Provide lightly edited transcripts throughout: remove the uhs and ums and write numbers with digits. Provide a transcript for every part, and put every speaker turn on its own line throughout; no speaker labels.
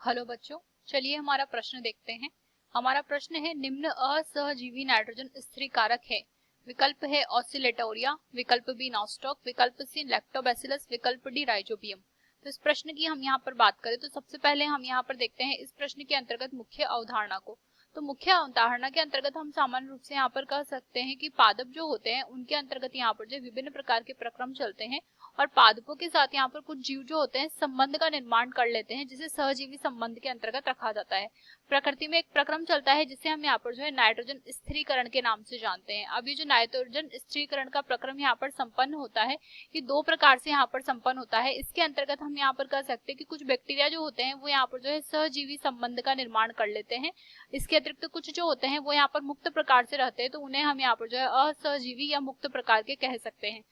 Hello बच्चों, चलिए हमारा प्रश्न देखते हैं। हमारा प्रश्न है निम्न असहजीवी नाइट्रोजन स्थिरीकारक है। विकल्प है ऑसिलेटोरिया, विकल्प बी नॉस्टॉक, विकल्प सी लैक्टोबैसिलस, विकल्प डी राइजोबियम। तो इस प्रश्न की हम यहाँ पर बात करें तो सबसे पहले हम यहाँ पर देखते हैं इस प्रश्न के अंतर्गत मुख्य अवधारणा को। तो मुख्य अवधारणा के अंतर्गत हम सामान्य रूप से यहाँ पर कह सकते हैं कि पादप जो होते हैं उनके अंतर्गत यहाँ पर जो विभिन्न प्रकार के प्रक्रम चलते हैं और पादपों के साथ यहाँ पर कुछ जीव जो होते हैं संबंध का निर्माण कर लेते हैं, जिसे सहजीवी संबंध के अंतर्गत रखा जाता है। प्रकृति में एक प्रक्रम चलता है जिसे हम यहाँ पर जो है नाइट्रोजन स्थिरीकरण के नाम से जानते हैं। अब ये जो नाइट्रोजन स्थिरीकरण का प्रक्रम यहाँ पर संपन्न होता है, ये दो प्रकार से यहाँ पर संपन्न होता है। इसके अंतर्गत हम यहाँ पर कह सकते हैं कि कुछ बैक्टीरिया जो होते हैं वो यहाँ पर जो है सहजीवी संबंध का निर्माण कर लेते हैं। इसके अतिरिक्त कुछ जो होते हैं वो यहाँ पर मुक्त प्रकार से रहते हैं, तो उन्हें हम यहाँ पर जो है असहजीवी या मुक्त प्रकार के कह सकते हैं।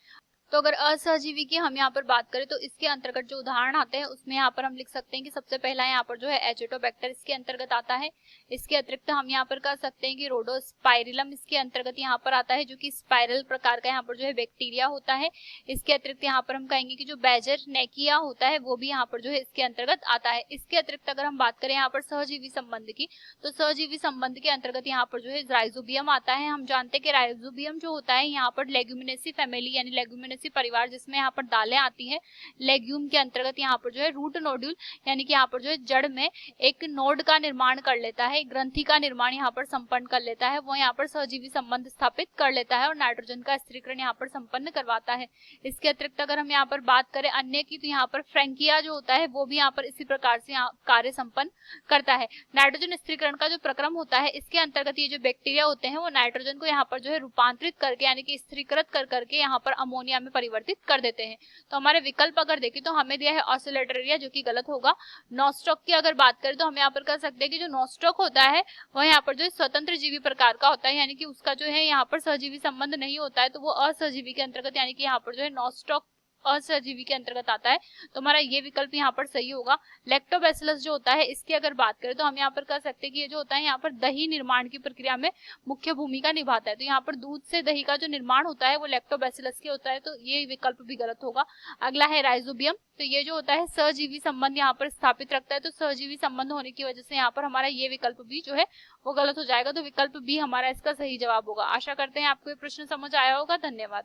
तो अगर असहजीवी की हम यहाँ पर बात करें तो इसके अंतर्गत जो उदाहरण आते हैं उसमें यहाँ पर हम लिख सकते हैं कि सबसे पहला यहाँ पर जो है एजिटोबैक्टर इसके अंतर्गत आता है। इसके अतिरिक्त हम यहाँ पर कह सकते हैं कि रोडोस्पाइरिलम इसके अंतर्गत यहाँ पर आता है, जो कि स्पाइरल प्रकार का यहाँ पर जो है बैक्टीरिया होता है। इसके अतिरिक्त यहाँ पर हम कहेंगे कि जो बैजर नेकिया होता है वो भी यहाँ पर जो है इसके अंतर्गत आता है। इसके अतिरिक्त अगर हम बात करें यहाँ पर सहजीवी संबंध की, तो सहजीवी संबंध के अंतर्गत यहाँ पर जो है राइजोबियम आता है। हम जानते हैं कि राइजोबियम जो होता है यहाँ पर लेग्यूमिनेसी फैमिली यानी लेग्यूमिनेसी परिवार जिसमें यहाँ पर दालें आती हैं, लेग्यूम के अंतर्गत यहाँ पर जो है रूट नोड्यूल यानी कि यहाँ पर जो है जड़ में एक नोड का निर्माण कर लेता है, ग्रंथि का निर्माण यहाँ पर संपन्न कर लेता है, वो यहाँ पर सहजीवी संबंध स्थापित कर लेता है और नाइट्रोजन का स्थिरीकरण यहाँ पर संपन्न करवाता है। इसके अतिरिक्त अगर हम यहाँ पर बात करें अन्य की, तो यहाँ पर फ्रैंकिया जो होता है वो भी यहाँ पर इसी प्रकार से कार्य संपन्न करता है। नाइट्रोजन स्थिरीकरण का जो प्रक्रम होता है इसके अंतर्गत ये जो बैक्टीरिया होते हैं वो नाइट्रोजन को यहाँ पर जो है रूपांतरित करके यानी कि स्थिरीकृत कर करके यहाँ पर अमोनिया में परिवर्तित कर देते हैं। तो हमारे विकल्प अगर देखें तो हमें दिया है ऑसिलेटोरिया, जो कि गलत होगा। नॉस्टॉक की अगर बात करें तो हम यहाँ पर कह सकते हैं कि जो नॉस्टॉक होता है वह यहाँ पर जो है स्वतंत्र जीवी प्रकार का होता है, यानी कि उसका जो है यहाँ पर सहजीवी संबंध नहीं होता है, तो वो असहजीवी के अंतर्गत यानी कि यहाँ पर जो है नॉस्टॉक असहजीवी के अंतर्गत आता है। तो हमारा ये विकल्प यहाँ पर सही होगा। लैक्टोबैसिलस जो होता है इसकी अगर बात करें तो हम यहाँ पर कह सकते हैं कि ये जो होता है यहाँ पर दही निर्माण की प्रक्रिया में मुख्य भूमिका निभाता है। तो यहाँ पर दूध से दही का जो निर्माण होता है वो लैक्टोबैसिलस के होता है, तो ये विकल्प भी गलत होगा। अगला है राइजोबियम, तो ये जो होता है सहजीवी संबंध यहाँ पर स्थापित रखता है, तो सहजीवी संबंध होने की वजह से यहाँ पर हमारा ये विकल्प भी जो है वो गलत हो जाएगा। तो विकल्प बी हमारा इसका सही जवाब होगा। आशा करते हैं आपको ये प्रश्न समझ आया होगा। धन्यवाद।